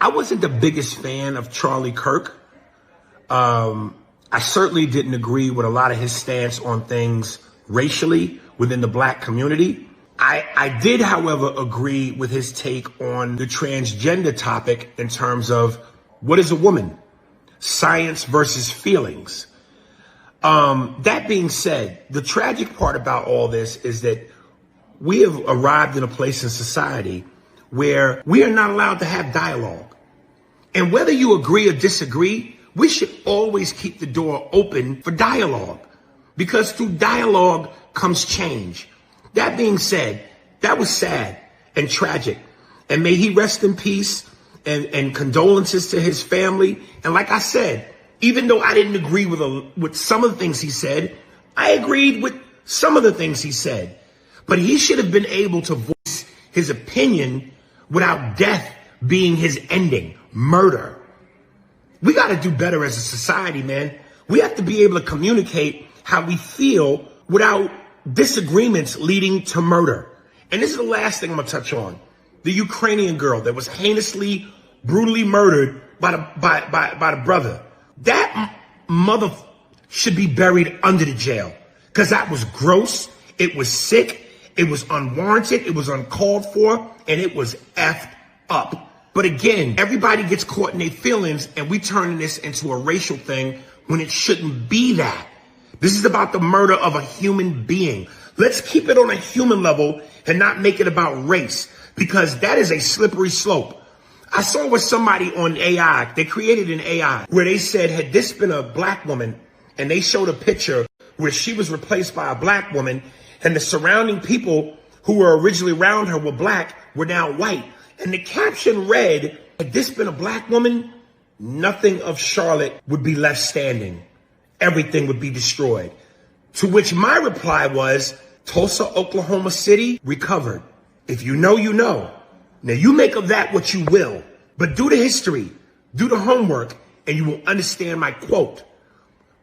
I wasn't the biggest fan of Charlie Kirk. I certainly didn't agree with a lot of his stance on things racially within the black community. I did, however, agree with his take on the transgender topic in terms of what is a woman? Science versus feelings. That being said, the tragic part about all this is that we have arrived in a place in society where we are not allowed to have dialogue. And whether you agree or disagree, we should always keep the door open for dialogue, because through dialogue comes change. That being said, that was sad and tragic. And may he rest in peace, and condolences to his family. And like I said, even though I didn't agree with some of the things he said, I agreed with some of the things he said. But he should have been able to voice his opinion without death being his ending, murder. We got to do better as a society, man. We have to be able to communicate how we feel without disagreements leading to murder. And this is the last thing I'm going to touch on. The Ukrainian girl that was heinously, brutally murdered by the brother. That mother should be buried under the jail, because that was gross. It was sick. It was unwarranted. It was uncalled for. And it was effed up. But again, everybody gets caught in their feelings, and we turn this into a racial thing when it shouldn't be that. This is about the murder of a human being. Let's keep it on a human level and not make it about race, because that is a slippery slope. I saw with somebody on AI, they created an AI where they said, had this been a black woman, and they showed a picture where she was replaced by a black woman, and the surrounding people who were originally around her were black, were now white. And the caption read, had this been a black woman, nothing of Charlotte would be left standing. Everything would be destroyed. To which my reply was, Tulsa, Oklahoma City, recovered. If you know, you know. Now you make of that what you will, but do the history, do the homework, and you will understand my quote.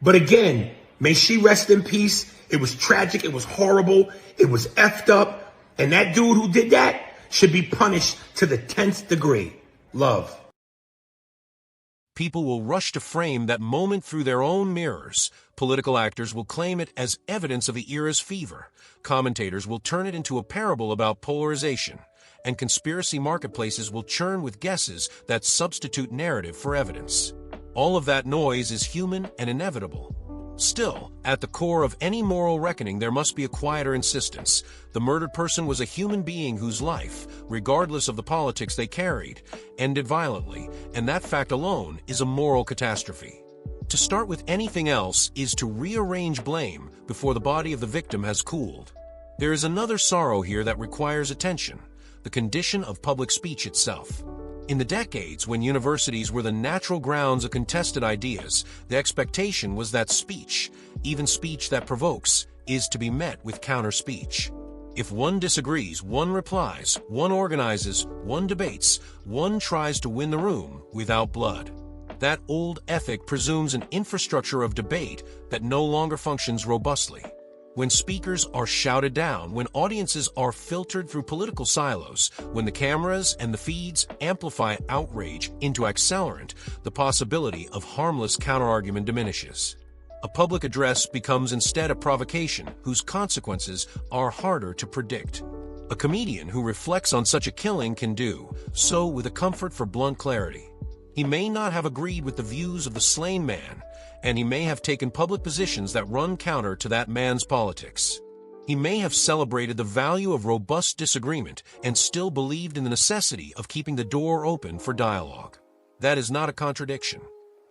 But again, may she rest in peace. It was tragic. It was horrible. It was effed up. And that dude who did that should be punished to the 10th degree. Love. People will rush to frame that moment through their own mirrors. Political actors will claim it as evidence of the era's fever. Commentators will turn it into a parable about polarization. And conspiracy marketplaces will churn with guesses that substitute narrative for evidence. All of that noise is human and inevitable. Still, at the core of any moral reckoning, there must be a quieter insistence. The murdered person was a human being whose life, regardless of the politics they carried, ended violently, and that fact alone is a moral catastrophe. To start with anything else is to rearrange blame before the body of the victim has cooled. There is another sorrow here that requires attention: the condition of public speech itself. In the decades when universities were the natural grounds of contested ideas, the expectation was that speech, even speech that provokes, is to be met with counter-speech. If one disagrees, one replies, one organizes, one debates, one tries to win the room without blood. That old ethic presumes an infrastructure of debate that no longer functions robustly. When speakers are shouted down, when audiences are filtered through political silos, when the cameras and the feeds amplify outrage into accelerant, the possibility of harmless counterargument diminishes. A public address becomes instead a provocation whose consequences are harder to predict. A comedian who reflects on such a killing can do so with a comfort for blunt clarity. He may not have agreed with the views of the slain man, and he may have taken public positions that run counter to that man's politics. He may have celebrated the value of robust disagreement and still believed in the necessity of keeping the door open for dialogue. That is not a contradiction.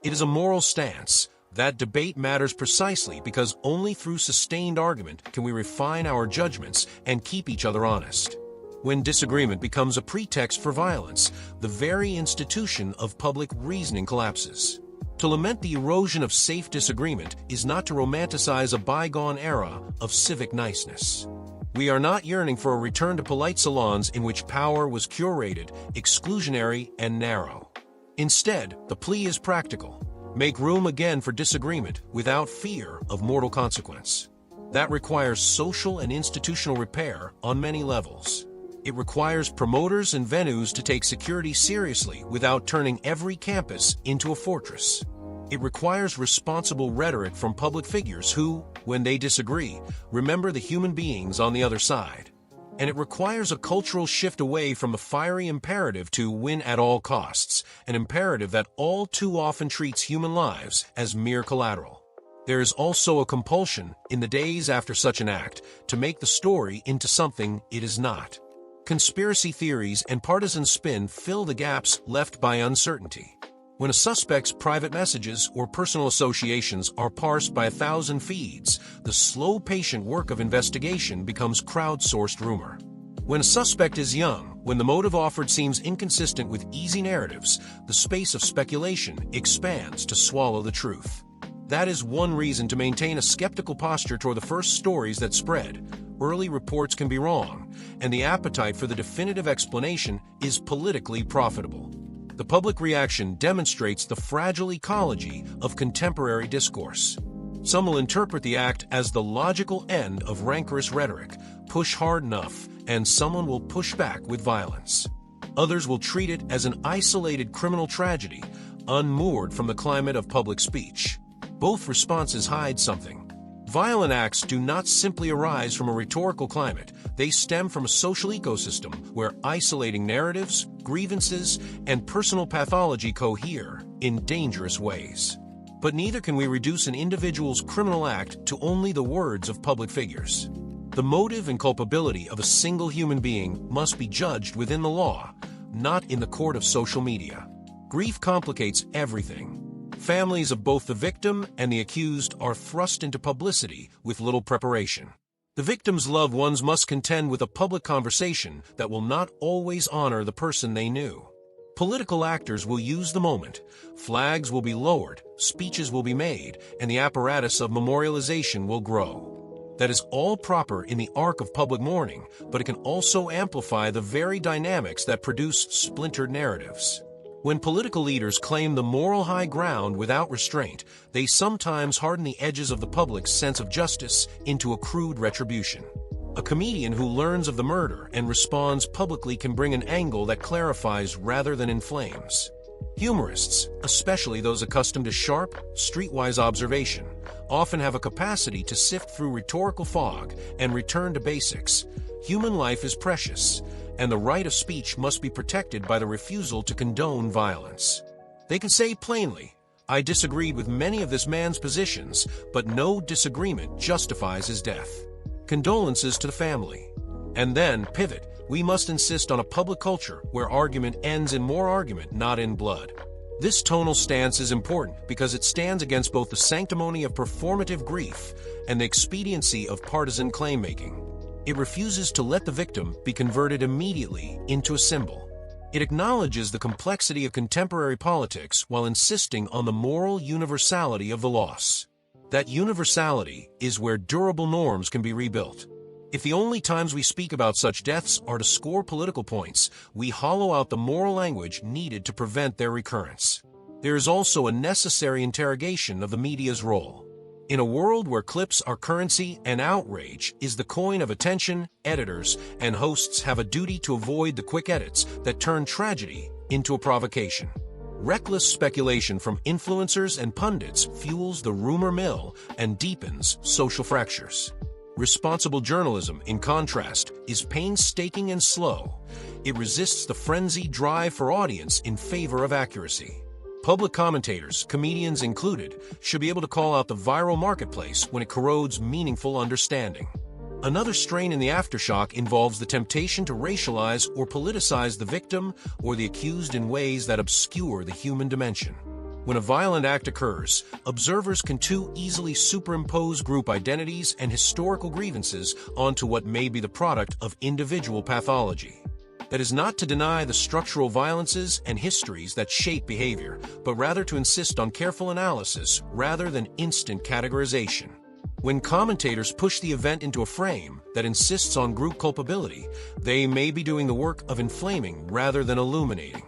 It is a moral stance. That debate matters precisely because only through sustained argument can we refine our judgments and keep each other honest. When disagreement becomes a pretext for violence, the very institution of public reasoning collapses. To lament the erosion of safe disagreement is not to romanticize a bygone era of civic niceness. We are not yearning for a return to polite salons in which power was curated, exclusionary, and narrow. Instead, the plea is practical. Make room again for disagreement without fear of mortal consequence. That requires social and institutional repair on many levels. It requires promoters and venues to take security seriously without turning every campus into a fortress. It requires responsible rhetoric from public figures who, when they disagree, remember the human beings on the other side. And it requires a cultural shift away from the fiery imperative to win at all costs, an imperative that all too often treats human lives as mere collateral. There is also a compulsion, in the days after such an act, to make the story into something it is not. Conspiracy theories and partisan spin fill the gaps left by uncertainty. When a suspect's private messages or personal associations are parsed by 1,000 feeds, the slow, patient work of investigation becomes crowdsourced rumor. When a suspect is young, when the motive offered seems inconsistent with easy narratives, the space of speculation expands to swallow the truth. That is one reason to maintain a skeptical posture toward the first stories that spread. Early reports can be wrong, and the appetite for the definitive explanation is politically profitable. The public reaction demonstrates the fragile ecology of contemporary discourse. Some will interpret the act as the logical end of rancorous rhetoric, push hard enough, and someone will push back with violence. Others will treat it as an isolated criminal tragedy, unmoored from the climate of public speech. Both responses hide something. Violent acts do not simply arise from a rhetorical climate. They stem from a social ecosystem where isolating narratives, grievances, and personal pathology cohere in dangerous ways. But neither can we reduce an individual's criminal act to only the words of public figures. The motive and culpability of a single human being must be judged within the law, not in the court of social media. Grief complicates everything. Families of both the victim and the accused are thrust into publicity with little preparation. The victim's loved ones must contend with a public conversation that will not always honor the person they knew. Political actors will use the moment. Flags will be lowered, speeches will be made, and the apparatus of memorialization will grow. That is all proper in the arc of public mourning, but it can also amplify the very dynamics that produce splintered narratives. When political leaders claim the moral high ground without restraint, they sometimes harden the edges of the public's sense of justice into a crude retribution. A comedian who learns of the murder and responds publicly can bring an angle that clarifies rather than inflames. Humorists, especially those accustomed to sharp, streetwise observation, often have a capacity to sift through rhetorical fog and return to basics. Human life is precious, and the right of speech must be protected by the refusal to condone violence. They can say plainly, "I disagreed with many of this man's positions, but no disagreement justifies his death. Condolences to the family." And then pivot. We must insist on a public culture where argument ends in more argument, not in blood. This tonal stance is important because it stands against both the sanctimony of performative grief and the expediency of partisan claim-making. It refuses to let the victim be converted immediately into a symbol. It acknowledges the complexity of contemporary politics while insisting on the moral universality of the loss. That universality is where durable norms can be rebuilt. If the only times we speak about such deaths are to score political points, we hollow out the moral language needed to prevent their recurrence. There is also a necessary interrogation of the media's role. In a world where clips are currency and outrage is the coin of attention, editors and hosts have a duty to avoid the quick edits that turn tragedy into a provocation. Reckless speculation from influencers and pundits fuels the rumor mill and deepens social fractures. Responsible journalism, in contrast, is painstaking and slow. It resists the frenzied drive for audience in favor of accuracy. Public commentators, comedians included, should be able to call out the viral marketplace when it corrodes meaningful understanding. Another strain in the aftershock involves the temptation to racialize or politicize the victim or the accused in ways that obscure the human dimension. When a violent act occurs, observers can too easily superimpose group identities and historical grievances onto what may be the product of individual pathology. That is not to deny the structural violences and histories that shape behavior, but rather to insist on careful analysis rather than instant categorization. When commentators push the event into a frame that insists on group culpability, they may be doing the work of inflaming rather than illuminating.